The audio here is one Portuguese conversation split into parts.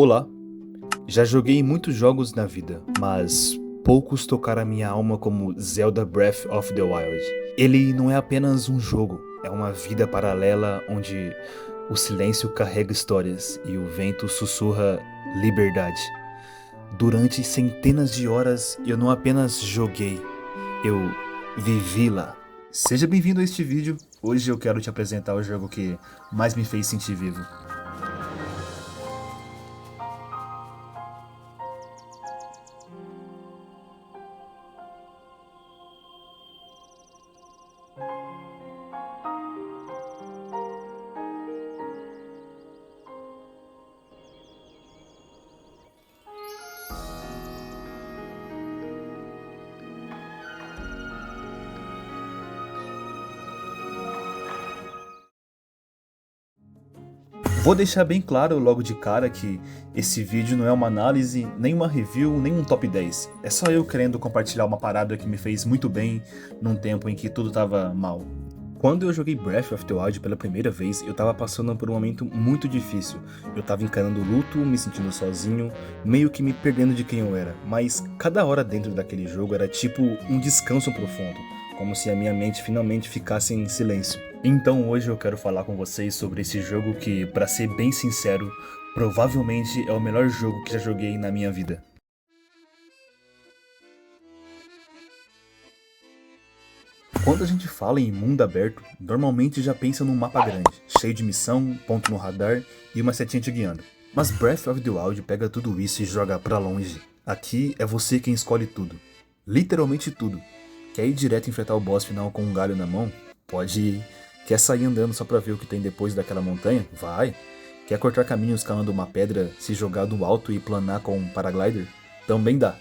Olá, já joguei muitos jogos na vida, mas poucos tocaram a minha alma como Zelda Breath of the Wild. Ele não é apenas um jogo, é uma vida paralela onde o silêncio carrega histórias e o vento sussurra liberdade. Durante centenas de horas eu não apenas joguei, eu vivi lá. Seja bem-vindo a este vídeo, hoje eu quero te apresentar o jogo que mais me fez sentir vivo. Vou deixar bem claro logo de cara que esse vídeo não é uma análise, nem uma review, nem um top 10. É só eu querendo compartilhar uma parada que me fez muito bem num tempo em que tudo tava mal. Quando eu joguei Breath of the Wild pela primeira vez, eu tava passando por um momento muito difícil. Eu tava encarando luto, me sentindo sozinho, meio que me perdendo de quem eu era. Mas cada hora dentro daquele jogo era tipo um descanso profundo, como se a minha mente finalmente ficasse em silêncio. Então hoje eu quero falar com vocês sobre esse jogo que, pra ser bem sincero, provavelmente é o melhor jogo que já joguei na minha vida. Quando a gente fala em mundo aberto, normalmente já pensa num mapa grande, cheio de missão, ponto no radar e uma setinha te guiando. Mas Breath of the Wild pega tudo isso e joga pra longe. Aqui é você quem escolhe tudo. Literalmente tudo. Quer ir direto enfrentar o boss final com um galho na mão? Pode ir. Quer sair andando só pra ver o que tem depois daquela montanha? Vai. Quer cortar caminhos escalando uma pedra, se jogar do alto e planar com um paraglider? Também dá.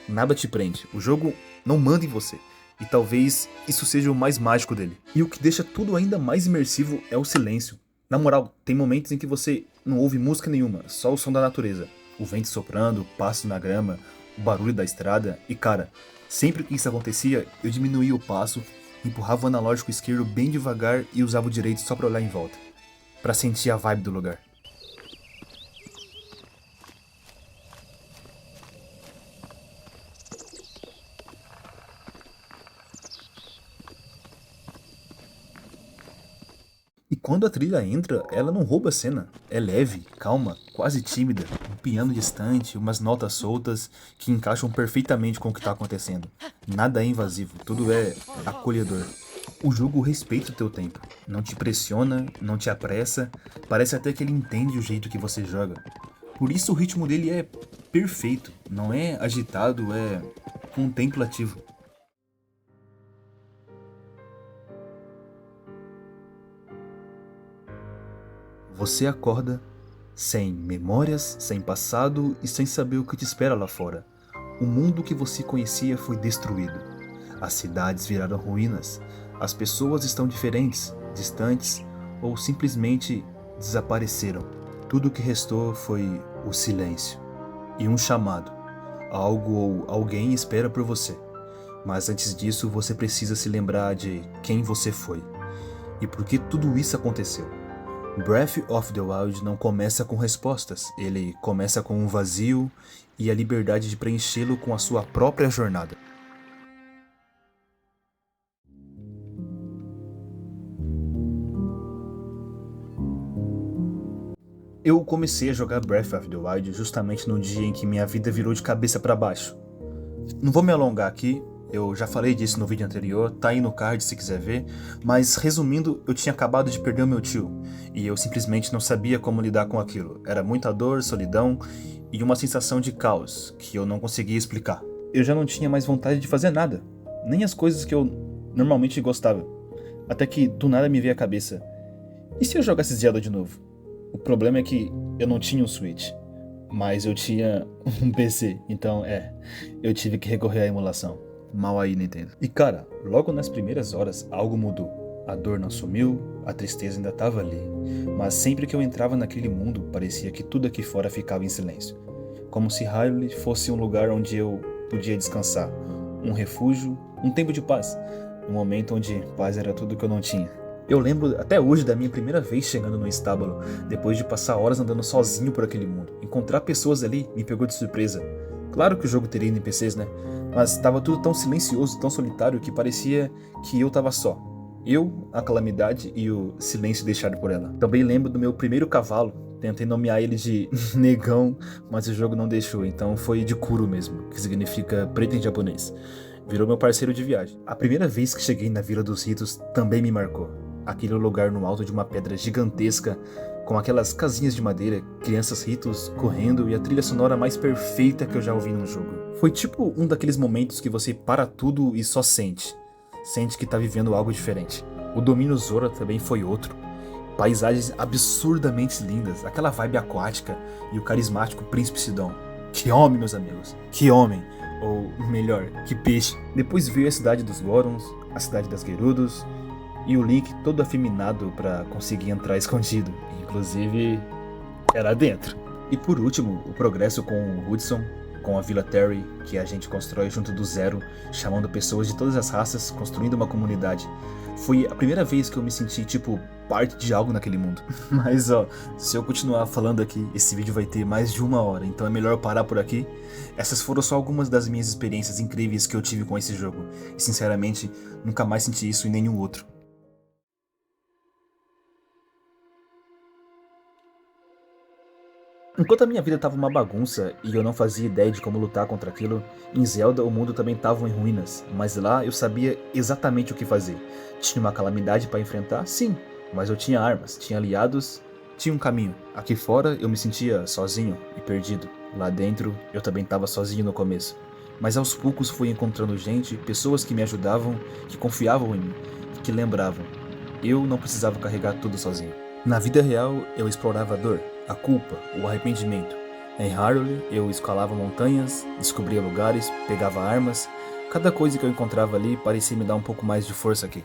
Nada te prende. O jogo não manda em você. E talvez isso seja o mais mágico dele. E o que deixa tudo ainda mais imersivo é o silêncio. Na moral, tem momentos em que você não ouve música nenhuma, só o som da natureza. O vento soprando, passos na grama, o barulho da estrada. E cara, sempre que isso acontecia, eu diminuía o passo, empurrava o analógico esquerdo bem devagar e usava o direito só pra olhar em volta. Pra sentir a vibe do lugar. E quando a trilha entra, ela não rouba a cena. É leve, calma, quase tímida, um piano distante, umas notas soltas que encaixam perfeitamente com o que está acontecendo. Nada é invasivo, tudo é acolhedor. O jogo respeita o teu tempo, não te pressiona, não te apressa, parece até que ele entende o jeito que você joga. Por isso o ritmo dele é perfeito, não é agitado, é contemplativo. Você acorda sem memórias, sem passado e sem saber o que te espera lá fora. O mundo que você conhecia foi destruído. As cidades viraram ruínas. As pessoas estão diferentes, distantes ou simplesmente desapareceram. Tudo o que restou foi o silêncio e um chamado. Algo ou alguém espera por você. Mas antes disso, você precisa se lembrar de quem você foi e por que tudo isso aconteceu. Breath of the Wild não começa com respostas, ele começa com um vazio e a liberdade de preenchê-lo com a sua própria jornada. Eu comecei a jogar Breath of the Wild justamente no dia em que minha vida virou de cabeça para baixo. Não vou me alongar aqui, eu já falei disso no vídeo anterior, tá aí no card se quiser ver, mas resumindo, eu tinha acabado de perder o meu tio, e eu simplesmente não sabia como lidar com aquilo. Era muita dor, solidão e uma sensação de caos, que eu não conseguia explicar. Eu já não tinha mais vontade de fazer nada, nem as coisas que eu normalmente gostava. Até que do nada me veio a cabeça, e se eu jogasse Zelda de novo? O problema é que eu não tinha um Switch, mas eu tinha um PC, então eu tive que recorrer à emulação. Mal aí, Nintendo. E cara, logo nas primeiras horas algo mudou. A dor não sumiu, a tristeza ainda estava ali. Mas sempre que eu entrava naquele mundo, parecia que tudo aqui fora ficava em silêncio. Como se Hyrule fosse um lugar onde eu podia descansar. Um refúgio, um tempo de paz. Um momento onde paz era tudo que eu não tinha. Eu lembro até hoje da minha primeira vez chegando no estábulo, depois de passar horas andando sozinho por aquele mundo. Encontrar pessoas ali me pegou de surpresa. Claro que o jogo teria NPCs, né? Mas estava tudo tão silencioso, tão solitário, que parecia que eu tava só. Eu, a calamidade e o silêncio deixado por ela. Também lembro do meu primeiro cavalo. Tentei nomear ele de Negão, mas o jogo não deixou, então foi de Kuro mesmo, que significa preto em japonês. Virou meu parceiro de viagem. A primeira vez que cheguei na Vila dos Ritos também me marcou. Aquele lugar no alto de uma pedra gigantesca, com aquelas casinhas de madeira, crianças ritos correndo e a trilha sonora mais perfeita que eu já ouvi num jogo. Foi tipo um daqueles momentos que você para tudo e só sente. Sente que tá vivendo algo diferente. O Domínio Zora também foi outro. Paisagens absurdamente lindas, aquela vibe aquática e o carismático Príncipe Sidon. Que homem, meus amigos, que homem! Ou melhor, que peixe. Depois veio a cidade dos Gorons, a cidade das Gerudos e o Link todo afeminado pra conseguir entrar escondido. Inclusive, era dentro. E por último, o progresso com o Hudson, com a Vila Terry, que a gente constrói junto do zero, chamando pessoas de todas as raças, construindo uma comunidade. Foi a primeira vez que eu me senti, tipo, parte de algo naquele mundo. Mas ó, se eu continuar falando aqui, esse vídeo vai ter mais de 1 hora, então é melhor eu parar por aqui. Essas foram só algumas das minhas experiências incríveis que eu tive com esse jogo. E sinceramente, nunca mais senti isso em nenhum outro. Enquanto a minha vida tava uma bagunça e eu não fazia ideia de como lutar contra aquilo, em Zelda o mundo também tava em ruínas, mas lá eu sabia exatamente o que fazer. Tinha uma calamidade para enfrentar? Sim, mas eu tinha armas, tinha aliados, tinha um caminho. Aqui fora eu me sentia sozinho e perdido. Lá dentro eu também tava sozinho no começo. Mas aos poucos fui encontrando gente, pessoas que me ajudavam, que confiavam em mim, que lembravam. Eu não precisava carregar tudo sozinho. Na vida real, eu explorava a dor, a culpa, o arrependimento. Em Hyrule, eu escalava montanhas, descobria lugares, pegava armas. Cada coisa que eu encontrava ali parecia me dar um pouco mais de força aqui.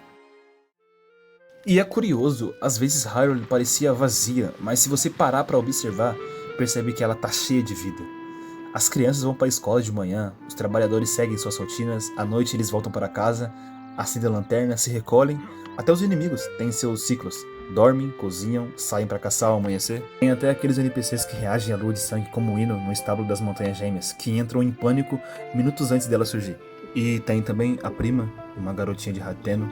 E é curioso, às vezes Hyrule parecia vazia, mas se você parar pra observar, percebe que ela tá cheia de vida. As crianças vão para a escola de manhã, os trabalhadores seguem suas rotinas, à noite eles voltam para casa, acendem a lanterna, se recolhem, até os inimigos têm seus ciclos. Dormem, cozinham, saem para caçar ao amanhecer. Tem até aqueles NPCs que reagem à lua de sangue como um hino no estábulo das Montanhas Gêmeas, que entram em pânico minutos antes dela surgir. E tem também a prima, uma garotinha de Hateno.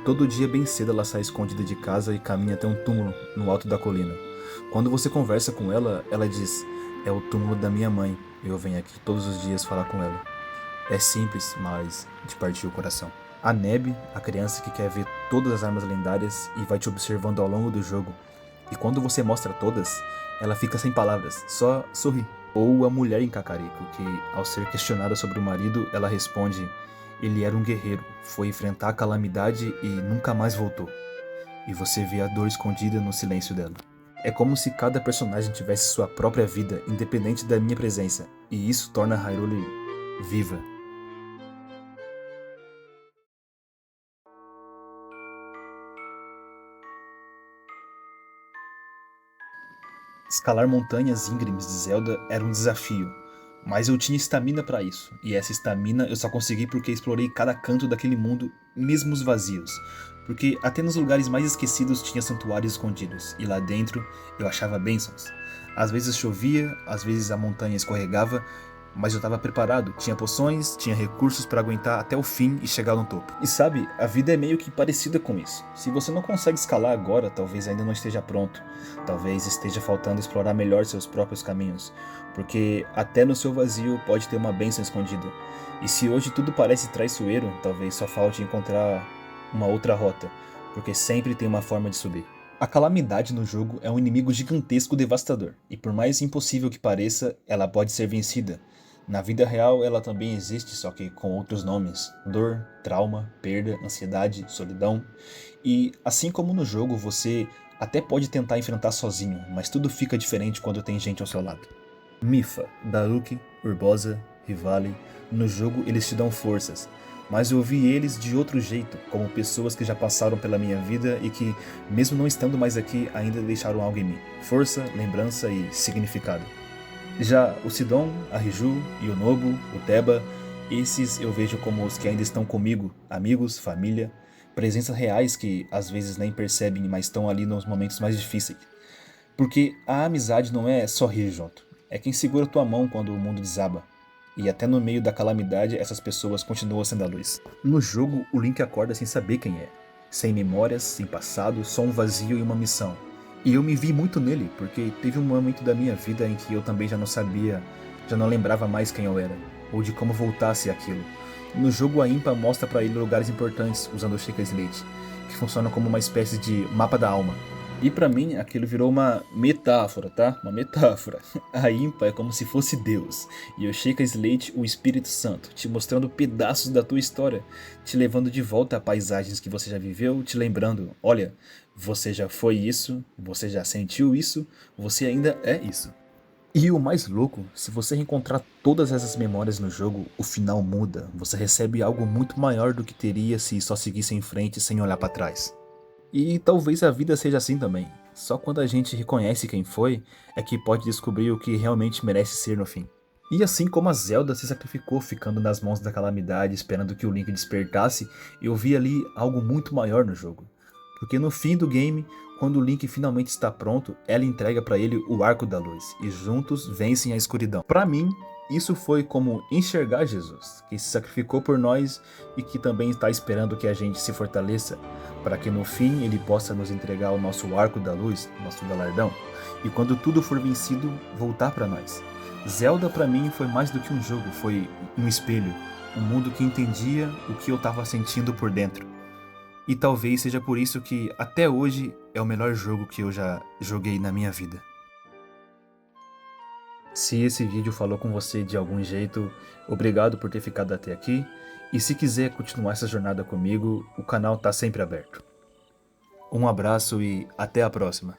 Todo dia bem cedo ela sai escondida de casa e caminha até um túmulo no alto da colina. Quando você conversa com ela, ela diz: "É o túmulo da minha mãe, eu venho aqui todos os dias falar com ela." É simples, mas de partir o coração. A Neb, a criança que quer ver todas as armas lendárias e vai te observando ao longo do jogo. E quando você mostra todas, ela fica sem palavras, só sorri. Ou a mulher em Kakariko, que ao ser questionada sobre o marido, ela responde: "Ele era um guerreiro, foi enfrentar a calamidade e nunca mais voltou." E você vê a dor escondida no silêncio dela. É como se cada personagem tivesse sua própria vida, independente da minha presença, e isso torna Hyrule viva. Escalar montanhas íngremes de Zelda era um desafio, mas eu tinha estamina para isso, e essa estamina eu só consegui porque explorei cada canto daquele mundo, mesmo os vazios, porque até nos lugares mais esquecidos tinha santuários escondidos, e lá dentro eu achava bênçãos. Às vezes chovia, às vezes a montanha escorregava, mas eu estava preparado, tinha poções, tinha recursos para aguentar até o fim e chegar no topo. E sabe, a vida é meio que parecida com isso. Se você não consegue escalar agora, talvez ainda não esteja pronto. Talvez esteja faltando explorar melhor seus próprios caminhos. Porque até no seu vazio pode ter uma bênção escondida. E se hoje tudo parece traiçoeiro, talvez só falte encontrar uma outra rota. Porque sempre tem uma forma de subir. A calamidade no jogo é um inimigo gigantesco devastador. E por mais impossível que pareça, ela pode ser vencida. Na vida real, ela também existe, só que com outros nomes: dor, trauma, perda, ansiedade, solidão. E assim como no jogo, você até pode tentar enfrentar sozinho, mas tudo fica diferente quando tem gente ao seu lado. Mipha, Daruk, Urbosa, Rivali, no jogo eles te dão forças, mas eu vi eles de outro jeito, como pessoas que já passaram pela minha vida e que, mesmo não estando mais aqui, ainda deixaram algo em mim: força, lembrança e significado. Já o Sidon, a Riju, Yonobu, o Teba, esses eu vejo como os que ainda estão comigo, amigos, família, Presenças reais que às vezes nem percebem, mas estão ali nos momentos mais difíceis. Porque a amizade não é só rir junto, é quem segura tua mão quando o mundo desaba. E até no meio da calamidade, essas pessoas continuam sendo a luz. No jogo, o Link acorda sem saber quem é. Sem memórias, sem passado, só um vazio e uma missão. E eu me vi muito nele, porque teve um momento da minha vida em que eu também já não sabia, já não lembrava mais quem eu era, ou de como voltar a ser aquilo. No jogo, a Impa mostra pra ele lugares importantes usando o Sheikah Slate, que funciona como uma espécie de mapa da alma. E pra mim, aquilo virou uma metáfora, tá? Uma metáfora. A Impa é como se fosse Deus, e o Sheikah Slate o Espírito Santo, te mostrando pedaços da tua história, te levando de volta a paisagens que você já viveu, te lembrando, olha, você já foi isso, você já sentiu isso, você ainda é isso. E o mais louco, se você reencontrar todas essas memórias no jogo, o final muda, você recebe algo muito maior do que teria se só seguisse em frente sem olhar pra trás. E talvez a vida seja assim também. Só quando a gente reconhece quem foi, é que pode descobrir o que realmente merece ser no fim. E assim como a Zelda se sacrificou ficando nas mãos da calamidade esperando que o Link despertasse, eu vi ali algo muito maior no jogo. Porque no fim do game, quando o Link finalmente está pronto, ela entrega pra ele o Arco da Luz, e juntos vencem a escuridão. Pra mim, isso foi como enxergar Jesus, que se sacrificou por nós e que também está esperando que a gente se fortaleça, para que no fim ele possa nos entregar o nosso Arco da Luz, nosso galardão, e quando tudo for vencido, voltar para nós. Zelda pra mim foi mais do que um jogo, foi um espelho, um mundo que entendia o que eu estava sentindo por dentro. E talvez seja por isso que até hoje é o melhor jogo que eu já joguei na minha vida. Se esse vídeo falou com você de algum jeito, obrigado por ter ficado até aqui. E se quiser continuar essa jornada comigo, o canal tá sempre aberto. Um abraço e até a próxima.